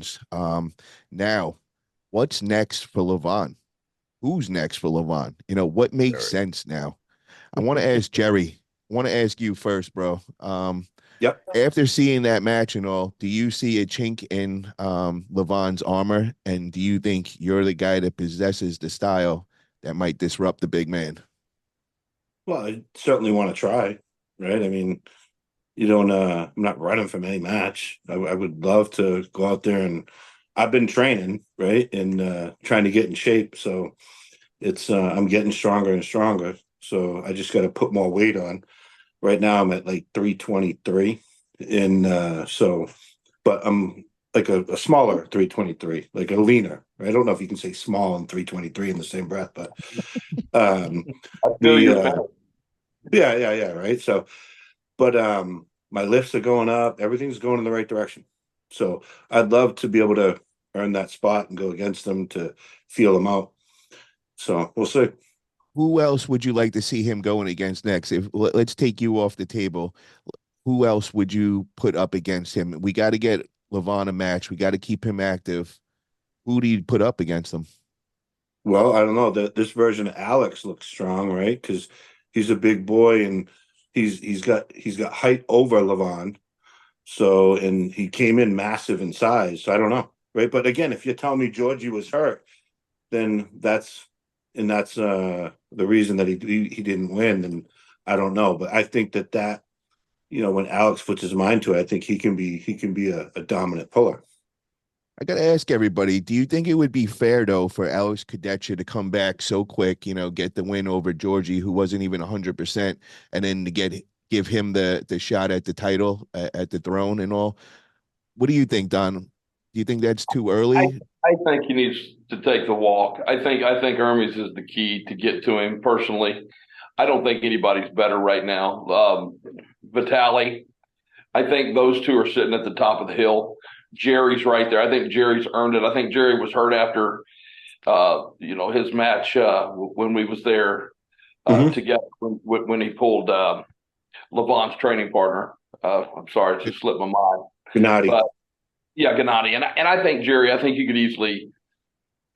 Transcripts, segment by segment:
rounds. Now, what's next for Levan? Who's next for Levan? What makes Very. sense now? I want to ask Jerry. I want to ask you first, bro. Yep. After seeing that match and all, do you see a chink in Levan's armor? And do you think you're the guy that possesses the style that might disrupt the big man? Well, I certainly want to try, right? I mean, you don't I'm not running from any match. I would love to go out there, and I've been training, right? And trying to get in shape. So it's I'm getting stronger and stronger. So I just got to put more weight on. Right now I'm at like 323. And but I'm like a smaller 323, like a leaner. I don't know if you can say small and 323 in the same breath, but um I feel the your pain. yeah, right. So but my lifts are going up, everything's going in the right direction. So I'd love to be able to earn that spot and go against them to feel them out. So we'll see. Who else would you like to see him going against next? Let's take you off the table. Who else would you put up against him? We got to get Levan a match. We got to keep him active. Who do you put up against him? Well, I don't know that this version of Alex looks strong, right? Because he's a big boy and he's got height over Levan. So and he came in massive in size. So I don't know, right? But again, if you're telling me Georgie was hurt, then that's the reason that he didn't win. And I don't know, but I think that when Alex puts his mind to it, I think he can be a dominant puller. I got to ask everybody, do you think it would be fair, though, for Alex Kadeta to come back so quick, get the win over Georgie, who wasn't even 100%, and then to give him the shot at the title, at the throne and all? What do you think, Don? Do you think that's too I, early? I think he needs to take the walk. I think Hermes is the key to get to him personally. I don't think anybody's better right now. Vitaly, I think those two are sitting at the top of the hill. Jerry's right there. I think Jerry's earned it. I think Jerry was hurt after his match when we was there Hmm. together when he pulled Levon's training partner. I'm sorry, it just slipped my mind. Gennady. But yeah, Gennady. And I think Jerry, I think you could easily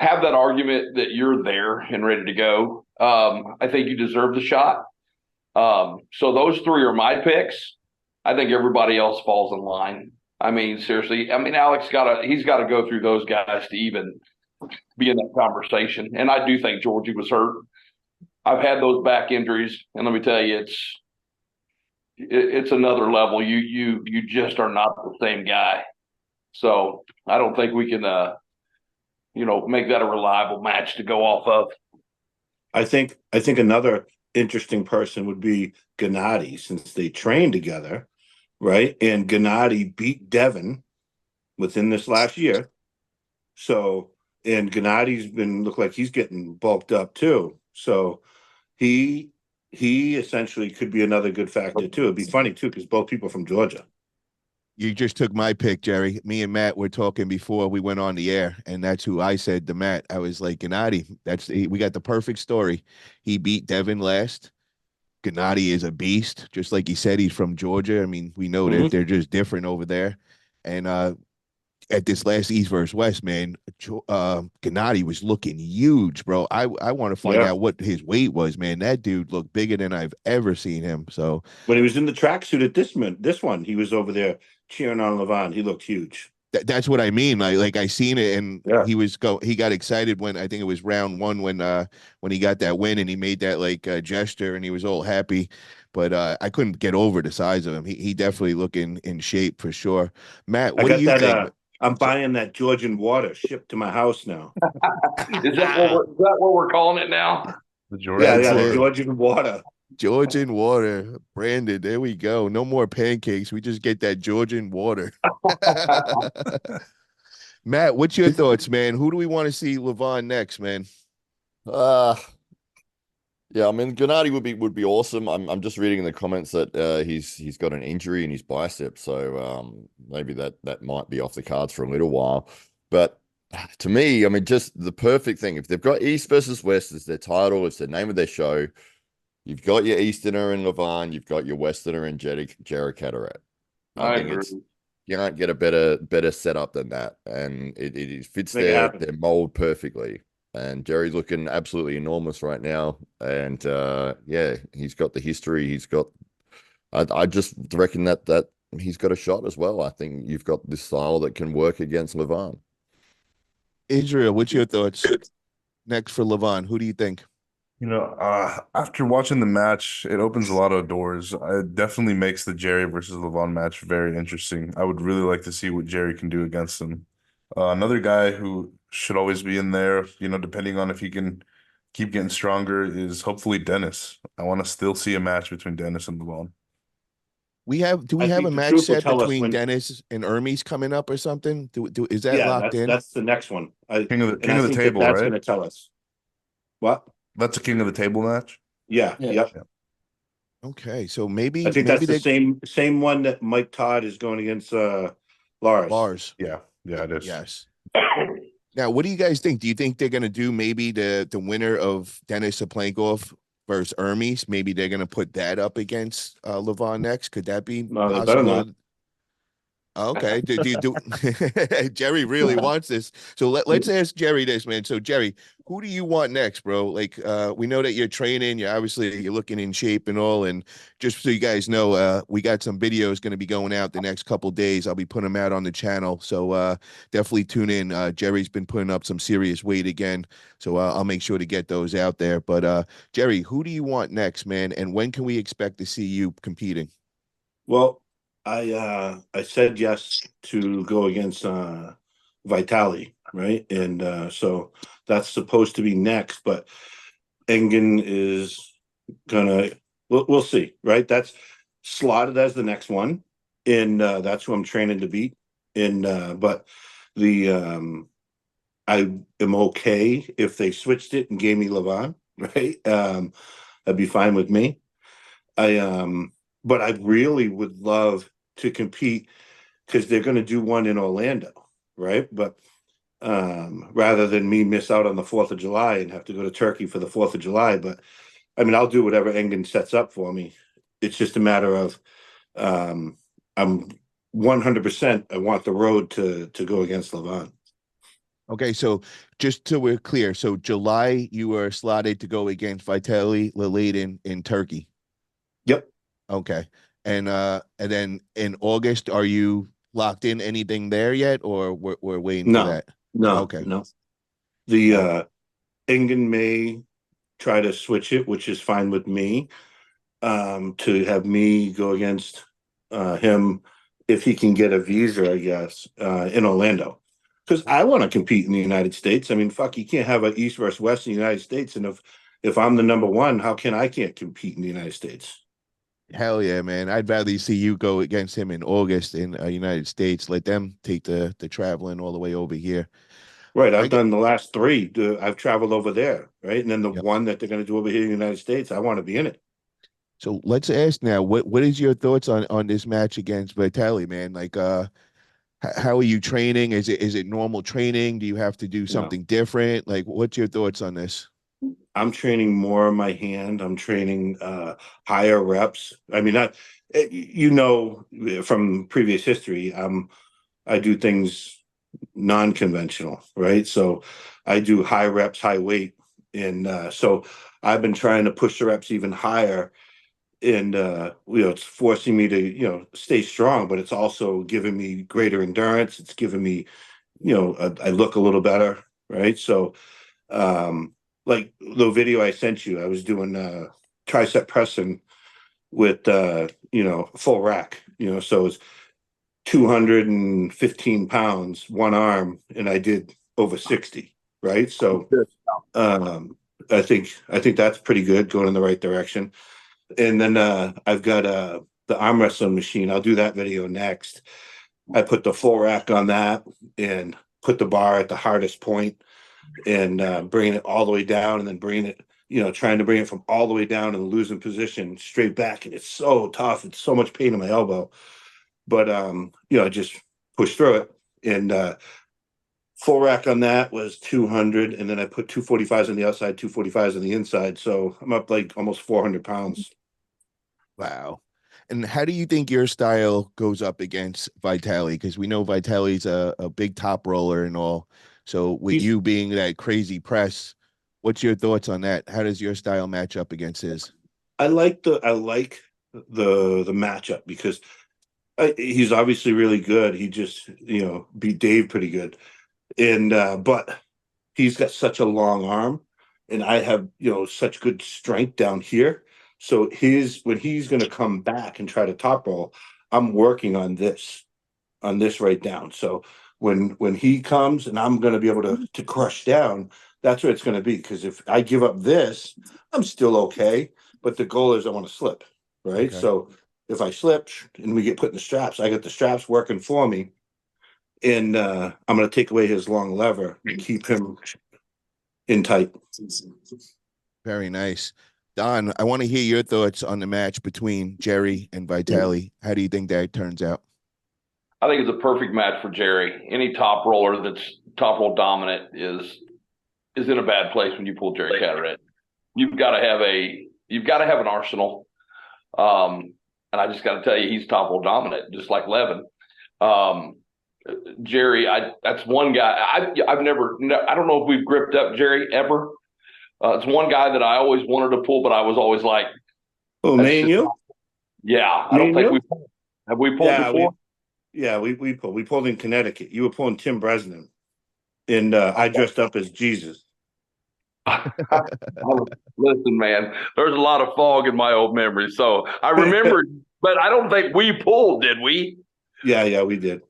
have that argument that you're there and ready to go. I think you deserve the shot. So those three are my picks. I think everybody else falls in line. I mean, seriously. I mean, he's got to go through those guys to even be in that conversation. And I do think Georgie was hurt. I've had those back injuries, and let me tell you, it's another level. You just are not the same guy. So I don't think we can make that a reliable match to go off of. I think another interesting person would be Gennady, since they trained together, right? And Gennady beat Devon within this last year. So and Gennady's been look like he's getting bulked up too. So he he essentially could be another good factor too. It'd be funny too because both people from Georgia. You just took my pick, Jerry. Me and Matt were talking before we went on the air, and that's who I said to Matt. I was like, Gennady, we got the perfect story. He beat Devon last. Gennady is a beast, just like he said. He's from Georgia. I mean, we know that Mm-hmm. they're just different over there. And at this last East versus West, man, Gennady was looking huge, bro. I want to find Yeah. out what his weight was, man. That dude looked bigger than I've ever seen him. So When he was in the tracksuit at this one, he was over there cheering on Levan. He looked huge. that's what I mean. Like I seen it, and Yeah. he got excited when I think it was round one when he got that win and he made that gesture and he was all happy. But I couldn't get over the size of him. He definitely looking in shape for sure. Matt, I what do got you that think? I'm buying that Georgian water shipped to my house now. Is that what we're calling it now? The Yeah, Georgian That's yeah, the water. it. Georgian water. Georgian water. Branded. There we go. No more pancakes. We just get that Georgian water. Matt, what's your thoughts, man? Who do we want to see Levan next, man? Uh yeah, I mean Gennady would be awesome. I'm just reading in the comments that he's got an injury in his bicep, so maybe that might be off the cards for a little while. But to me, I mean, just the perfect thing. If they've got East versus West as their title, it's the name of their show. You've got your Easterner in Levan, you've got your Westerner in Jerry Cadorette. I I think it's agree. You can't get a better setup than that, and it fits Make it happen. their mold perfectly. And Jerry's looking absolutely enormous right now, and yeah, he's got the history. He's got. I just reckon that he's got a shot as well. I think you've got this style that can work against Levan. Israel, what's your thoughts next for Levan? Who do you think? After watching the match, it opens a lot of doors. It definitely makes the Jerry versus Levon match very interesting. I would really like to see what Jerry can do against him. Another guy who should always be in there, depending on if he can keep getting stronger, is hopefully Dennis. I want to still see a match between Dennis and Levon. Do we I have a think the match truth will set tell us between when. Dennis and Ermes coming up or something? Is that Yeah, locked that's in? that's the next one. King of the I think table, that's right? going to tell us what. That's a king of the table match. Yeah, Yeah. yep. Yeah. Okay, so I think maybe that's the they same one that Mike Todd is going against Lars. bars. Yeah, it is. Yes. Now, what do you guys think? Do you think they're going to do maybe the winner of Dennis Saplankov versus Ermes? Maybe they're going to put that up against Levan next. Could that be No, they better not. possible? Okay. Do Jerry really wants this. So let's ask Jerry this, man. So Jerry, who do you want next, bro? Like we know that you're training, you're looking in shape and all. And just so you guys know, we got some videos going to be going out the next couple days. I'll be putting them out on the channel. So definitely tune in. Jerry's been putting up some serious weight again. So I'll make sure to get those out there. But Jerry, who do you want next, man? And when can we expect to see you competing? Well, I said yes to go against Vitaly, right? And so that's supposed to be next, but Engen is gonna we'll see, right? That's slotted as the next one, and that's who I'm training to beat. And but the I am okay if they switched it and gave me Levan, right? That'd be fine with me. But I really would love to compete because they're going to do one in Orlando, right? But rather than me miss out on the 4th of July and have to go to Turkey for the 4th of July. But I mean, I'll do whatever Engen sets up for me. It's just a matter of I'm 100%. I want the road to go against Levan. Okay, so just so we're clear, so July you were slotted to go against Vitaly Leavon in Turkey. Yep. Okay. And then in August, are you locked in anything there yet, or we're waiting for that? No. Okay. No. The Engen may try to switch it, which is fine with me. To have me go against him if he can get a visa, I guess, in Orlando. Because I want to compete in the United States. I mean, fuck, you can't have an East versus West in the United States. And if I'm the number one, how can I can't compete in the United States? Hell yeah, man. I'd rather see you go against him in August in United States. Let them take the traveling all the way over here. Right. I I've get done the last three. I've traveled over there, right? And then the Yep. one that they're going to do over here in the United States, I want to be in it. So let's ask now, what is your thoughts on this match against Vitaly, man? Like how are you training? Is it normal training? Do you have to do No. something different? Like what's your thoughts on this? I'm training more of my hand. I'm training higher reps. I mean, from previous history, I do things non-conventional, right? So I do high reps, high weight, and so I've been trying to push the reps even higher. And it's forcing me to stay strong, but it's also giving me greater endurance. It's giving me, I look a little better, right? So like the video I sent you, I was doing tricep pressing with full rack, so it's 215 pounds, one arm, and I did over 60, right? So I think that's pretty good, going in the right direction. And then I've got the arm wrestling machine. I'll do that video next. I put the full rack on that and put the bar at the hardest point and bringing it all the way down, and then bringing it, trying to bring it from all the way down in the losing position straight back. And it's so tough. It's so much pain in my elbow. But I just push through it. And full rack on that was 200, and then I put 245s on the outside, 245s on the inside. So I'm up like almost 400 pounds. Wow. And how do you think your style goes up against Vitaly? Because we know Vitaly's a big top roller and all. So with He's you being that crazy press, what's your thoughts on that? How does your style match up against his? I like the matchup because he's obviously really good. He just beat Dave pretty good, and but he's got such a long arm, and I have such good strength down here. So when he's going to come back and try to top roll, I'm working on this right down. So when he comes and I'm going to be able to crush down, that's what it's going to be. Because if I give up this, I'm still okay. But the goal is I want to slip, right? Okay. So if I slip and we get put in the straps, I got the straps working for me, and I'm going to take away his long lever and keep him in tight. Very nice. Don, I want to hear your thoughts on the match between Jerry and Vitaly. How do you think that turns out? I think it's a perfect match for Jerry. Any top roller that's top roll dominant is in a bad place when you pull Jerry Cadorette. You've got to have an arsenal. And I just got to tell you, he's top roll dominant, just like Levan. Jerry, that's one guy. I don't know if we've gripped up Jerry ever. It's one guy that I always wanted to pull, but I was always like, Oh, me and you? Yeah, I don't think we pulled. Have we pulled before? We pulled in Connecticut. You were pulling Tim Bresnan, and I dressed up as Jesus. Listen, man, there's a lot of fog in my old memory, so I remember, but I don't think we pulled, did we? Yeah, we did.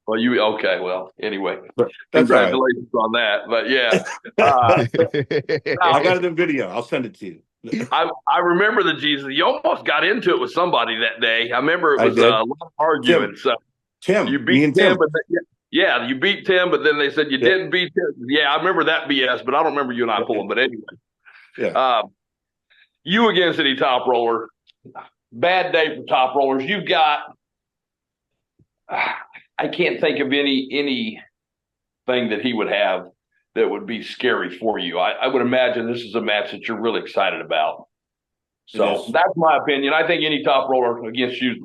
Well, okay. Well, anyway, that's congratulations on that. But yeah, I got it in video. I'll send it to you. I remember the Jesus. You almost got into it with somebody that day. I remember it was a lot of arguing. So Tim, you beat Tim, but yeah, you beat Tim, but then they said you didn't beat Tim. Yeah, I remember that BS, but I don't remember you and I pulling. But anyway, you against any top roller, bad day for top rollers. You've got. I can't think of anything that he would have that would be scary for you. I would imagine this is a match that you're really excited about. So that's my opinion. I think any top roller against you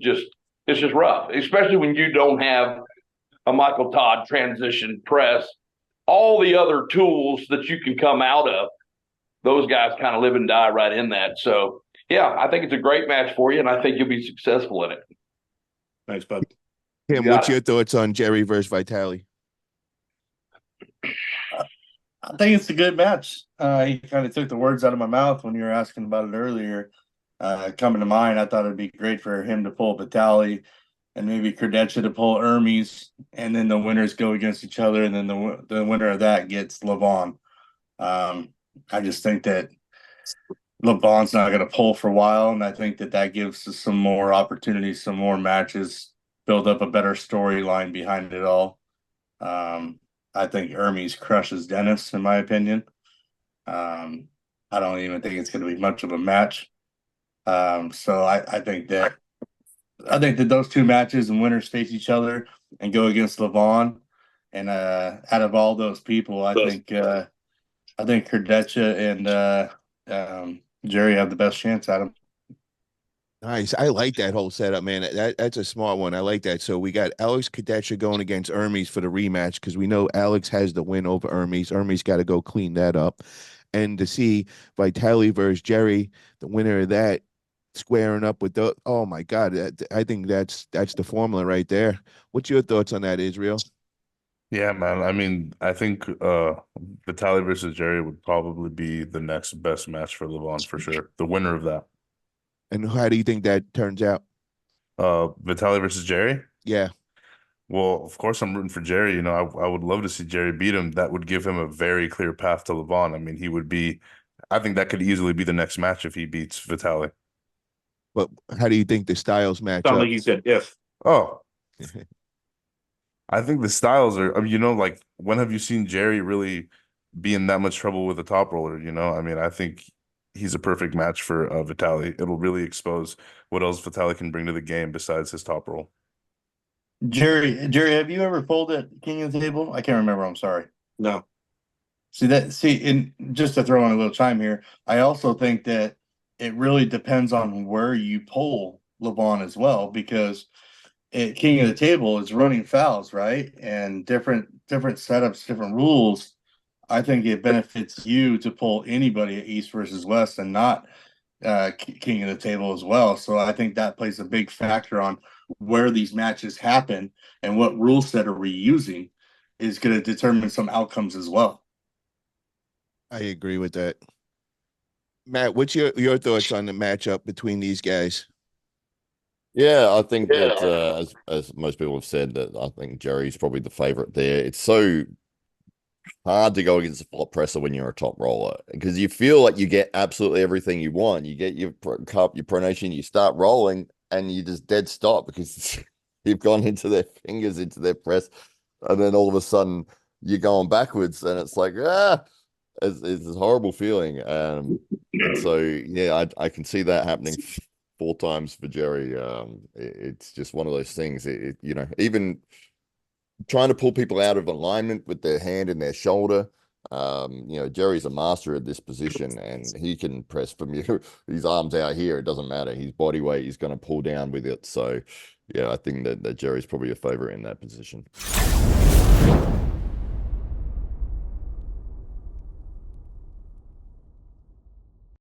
it's just rough, especially when you don't have a Michael Todd transition press. All the other tools that you can come out of, those guys kind of live and die right in that. So yeah, I think it's a great match for you, and I think you'll be successful in it. Thanks, bud. Tim, what's your thoughts on Jerry versus Vitaly? I think it's a good match. He kind of took the words out of my mouth when you were asking about it earlier. Coming to mind, I thought it'd be great for him to pull Vitaly and maybe Kadeta to pull Hermes, and then the winners go against each other, and then the winner of that gets Leavon. I just think that Leavon's not going to pull for a while, and I think that gives us some more opportunities, some more matches, build up a better storyline behind it all. I think Hermes crushes Dennis, in my opinion. I don't even think it's going to be much of a match. So I think that those two matches and winners face each other and go against Leavon. And out of all those people, I think Kadeta and Jerry have the best chance at him. Nice. I like that whole setup, man. That's a smart one. I like that. So we got Alex Kadeta going against Hermes for the rematch because we know Alex has the win over Hermes. Hermes got to go clean that up. And to see Vitaly versus Jerry, the winner of that, squaring up with the, oh my God, I think that's the formula right there. What's your thoughts on that, Israel? Yeah, man. I mean, I think Vitaly versus Jerry would probably be the next best match for Leavon for sure. The winner of that. And how do you think that turns out? Vitaly versus Jerry? Yeah. Well, of course I'm rooting for Jerry. You know, I would love to see Jerry beat him. That would give him a very clear path to Leavon. I mean, I think that could easily be the next match if he beats Vitaly. But how do you think the styles match Sound up? like he said if. Oh, I think the styles are, I mean, like, when have you seen Jerry really be in that much trouble with a top roller? You know, I mean, I think he's a perfect match for Vitaly. It'll really expose what else Vitaly can bring to the game besides his top roll. Jerry, have you ever pulled at King of the Table? I can't remember. I'm sorry. No. And just to throw in a little chime here, I also think that it really depends on where you pull Leavon as well, because King of the Table is running fouls, right? And different setups, different rules. I think it benefits you to pull anybody at East versus West and not King of the Table as well. So I think that plays a big factor on where these matches happen and what rule set are we using is going to determine some outcomes as well. I agree with that. Matt, what's your thoughts on the matchup between these guys? Yeah, I think that as most people have said, that I think Jerry's probably the favorite there. It's so hard to go against a flop presser when you're a top roller because you feel like you get absolutely everything you want. You get your cup, your pronation, you start rolling, and you just dead stop because you've gone into their fingers, into their press, and then all of a sudden you're going backwards, and it's like it's a horrible feeling. And so yeah, I can see that happening 4 times for Jerry. It's just one of those things. Even trying to pull people out of alignment with their hand and their shoulder. Jerry's a master at this position, and he can press from his arms out here. It doesn't matter. His body weight, he's going to pull down with it. So, yeah, I think that Jerry's probably a favorite in that position.